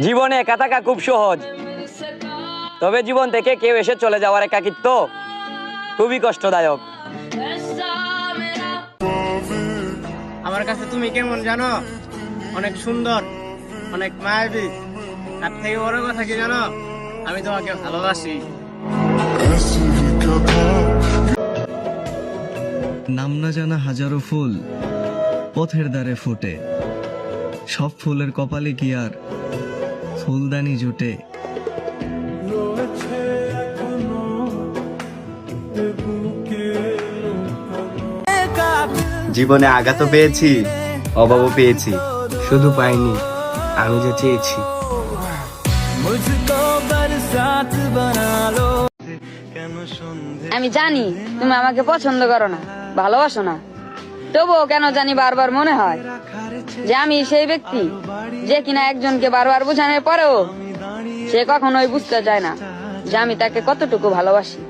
জীবনে একা থাকা খুব সহজ, তবে জীবন থেকে কেউ এসে চলে যাওয়ার একাকিত্ব খুবই কষ্টদায়ক। আমার কাছে তুমি কেমন জানো? অনেক সুন্দর, অনেক মায়াবী। তার থেকে বড় কথা কি জানো? আমি তোমাকে ভালোবাসি। নাম না জানা হাজারো ফুল পথের ধারে ফোটে, সব ফুলের কপালে কি আর ফুলদানি জোটে। জীবনে আঘাতও পেয়েছি, অভাবও পেয়েছি, শুধু পাইনি আমি যে চেয়েছি। আমি জানি তুমি আমাকে পছন্দ করো না, ভালোবাসো না, তবুও কেন জানি বারবার মনে হয় যে আমি সেই ব্যক্তি যে কিনা একজনকে বারবার বোঝানোর পরেও সে কখনোই বুঝতে চায় না যে আমি তাকে কতটুকু ভালোবাসি।